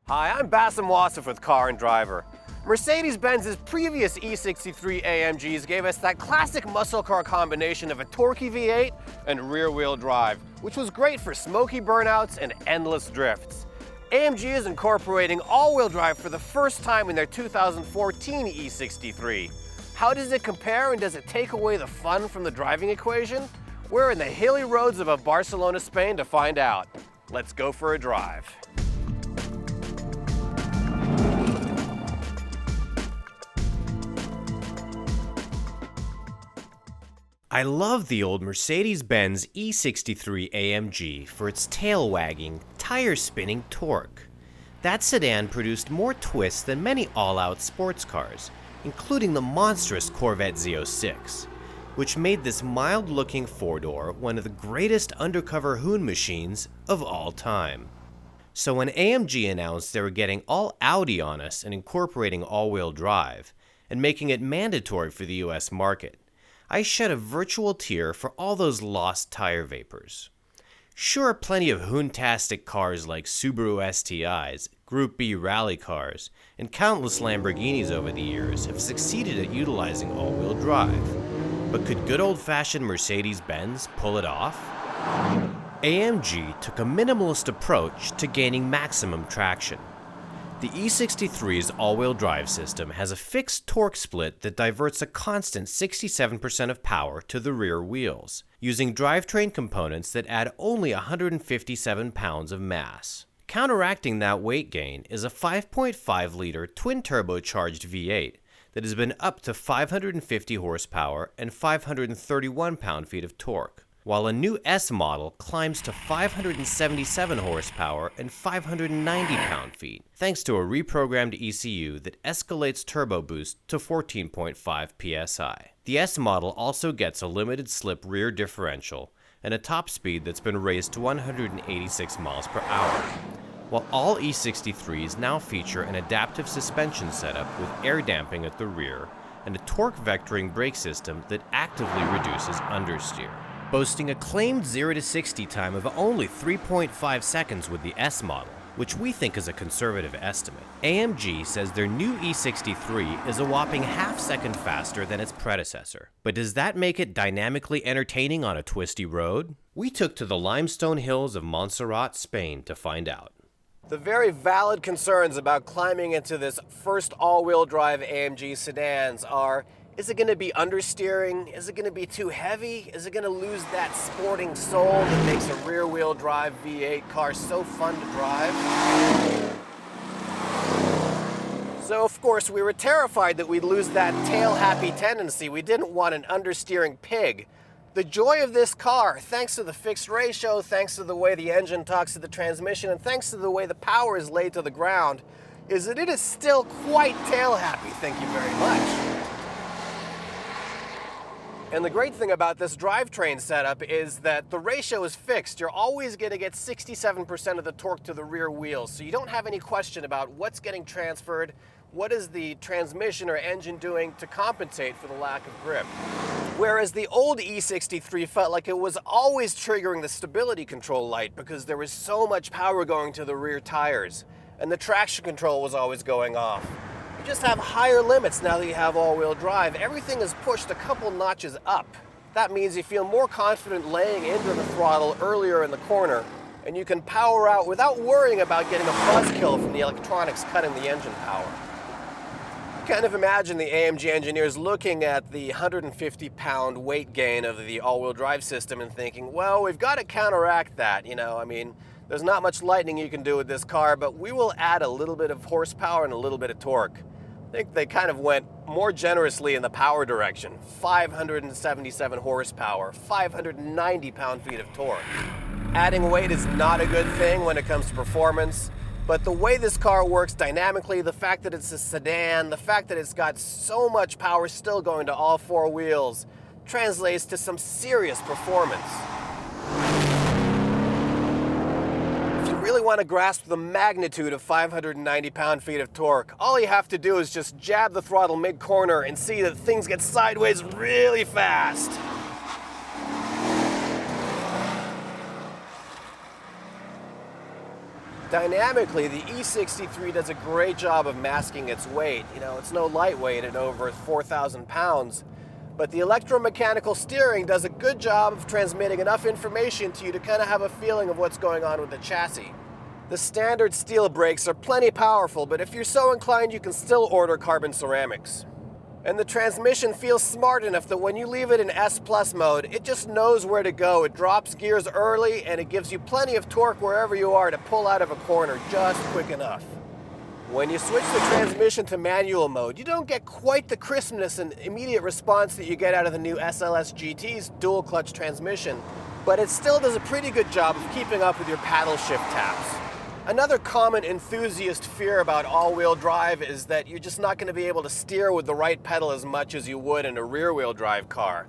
Hi, I'm Basem Wasef with Car and Driver. Mercedes-Benz's previous E63 AMGs gave us that classic muscle car combination of a torquey V8 and rear-wheel drive, which was great for smoky burnouts and endless drifts. AMG is incorporating all-wheel drive for the first time in their 2014 E63. How does it compare, and does it take away the fun from the driving equation? We're in the hilly roads of Barcelona, Spain to find out. Let's go for a drive. I love the old Mercedes-Benz E63 AMG for its tail-wagging, tire-spinning torque. That sedan produced more twists than many all-out sports cars, including the monstrous Corvette Z06, which made this mild-looking four-door one of the greatest undercover hoon machines of all time. So when AMG announced they were getting all Audi on us and incorporating all-wheel drive, and making it mandatory for the US market, I shed a virtual tear for all those lost tire vapors. Sure, plenty of hoontastic cars like Subaru STIs, Group B rally cars, and countless Lamborghinis over the years have succeeded at utilizing all-wheel drive. But could good old-fashioned Mercedes-Benz pull it off? AMG took a minimalist approach to gaining maximum traction. The E63's all-wheel drive system has a fixed torque split that diverts a constant 67% of power to the rear wheels, using drivetrain components that add only 157 pounds of mass. Counteracting that weight gain is a 5.5-liter twin-turbocharged V8 that has been up to 550 horsepower and 531 pound-feet of torque, while a new S model climbs to 577 horsepower and 590 pound-feet, thanks to a reprogrammed ECU that escalates turbo boost to 14.5 psi. The S model also gets a limited slip rear differential and a top speed that's been raised to 186 miles per hour, while all E63s now feature an adaptive suspension setup with air damping at the rear and a torque vectoring brake system that actively reduces understeer. Boasting a claimed 0 to 60 time of only 3.5 seconds with the S model, which we think is a conservative estimate. AMG says their new E63 is a whopping half-second faster than its predecessor. But does that make it dynamically entertaining on a twisty road? We took to the limestone hills of Montserrat, Spain to find out. The very valid concerns about climbing into this first all-wheel drive AMG sedans are: is it going to be understeering? Is it going to be too heavy? Is it going to lose that sporting soul that makes a rear-wheel drive V8 car so fun to drive? So of course we were terrified that we'd lose that tail-happy tendency. We didn't want an understeering pig. The joy of this car, thanks to the fixed ratio, thanks to the way the engine talks to the transmission, and thanks to the way the power is laid to the ground, is that it is still quite tail-happy, thank you very much. And the great thing about this drivetrain setup is that the ratio is fixed. You're always going to get 67% of the torque to the rear wheels, so you don't have any question about what's getting transferred, what is the transmission or engine doing to compensate for the lack of grip. Whereas the old E63 felt like it was always triggering the stability control light because there was so much power going to the rear tires, and the traction control was always going off. You just have higher limits now that you have all-wheel drive. Everything is pushed a couple notches up. That means you feel more confident laying into the throttle earlier in the corner, and you can power out without worrying about getting a buzzkill from the electronics cutting the engine power. You kind of imagine the AMG engineers looking at the 150-pound weight gain of the all-wheel drive system and thinking, well, we've got to counteract that, there's not much lightning you can do with this car, but we will add a little bit of horsepower and a little bit of torque. I think they kind of went more generously in the power direction. 577 horsepower, 590 pound-feet of torque. Adding weight is not a good thing when it comes to performance, but the way this car works dynamically, the fact that it's a sedan, the fact that it's got so much power still going to all four wheels, translates to some serious performance. Really want to grasp the magnitude of 590 pound-feet of torque, all you have to do is just jab the throttle mid-corner and see that things get sideways really fast. Dynamically, the E63 does a great job of masking its weight. You know, it's no lightweight at over 4,000 pounds, but the electromechanical steering does a good job of transmitting enough information to you to kind of have a feeling of what's going on with the chassis. The standard steel brakes are plenty powerful, but if you're so inclined, you can still order carbon ceramics. And the transmission feels smart enough that when you leave it in S Plus mode, it just knows where to go. It drops gears early and it gives you plenty of torque wherever you are to pull out of a corner just quick enough. When you switch the transmission to manual mode, you don't get quite the crispness and immediate response that you get out of the new SLS GT's dual clutch transmission, but it still does a pretty good job of keeping up with your paddle shift taps. Another common enthusiast fear about all-wheel drive is that you're just not going to be able to steer with the right pedal as much as you would in a rear-wheel drive car.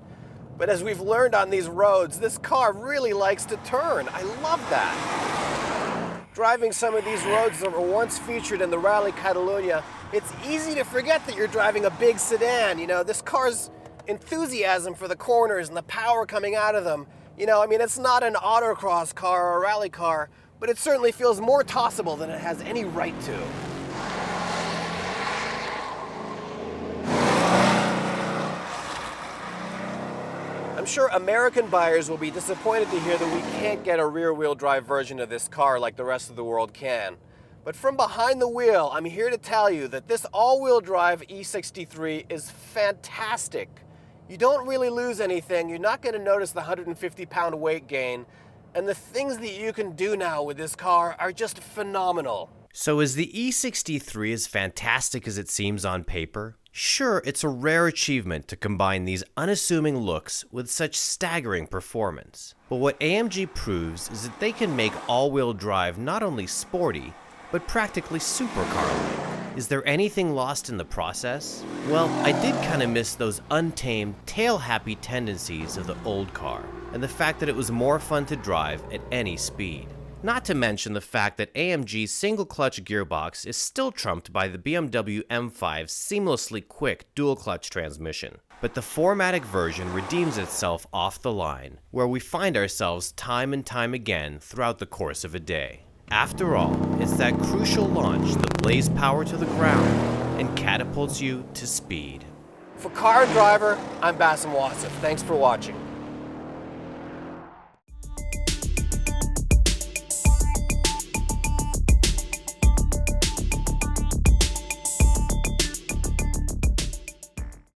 But as we've learned on these roads, this car really likes to turn. I love that. Driving some of these roads that were once featured in the Rally Catalunya, it's easy to forget that you're driving a big sedan. You know, this car's enthusiasm for the corners and the power coming out of them. You know, I mean, it's not an autocross car or a rally car, but it certainly feels more tossable than it has any right to. I'm sure American buyers will be disappointed to hear that we can't get a rear-wheel drive version of this car like the rest of the world can. But from behind the wheel, I'm here to tell you that this all-wheel drive E63 is fantastic. You don't really lose anything. You're not going to notice the 150-pound weight gain. And the things that you can do now with this car are just phenomenal. So is the E63 as fantastic as it seems on paper? Sure, it's a rare achievement to combine these unassuming looks with such staggering performance. But what AMG proves is that they can make all-wheel drive not only sporty, but practically supercar-like. Is there anything lost in the process? Well, I did kind of miss those untamed, tail-happy tendencies of the old car, and the fact that it was more fun to drive at any speed. Not to mention the fact that AMG's single-clutch gearbox is still trumped by the BMW M5's seamlessly quick dual-clutch transmission. But the 4MATIC version redeems itself off the line, where we find ourselves time and time again throughout the course of a day. After all, it's that crucial launch that lays power to the ground and catapults you to speed. For Car and Driver, I'm Basem Wasef. Thanks for watching.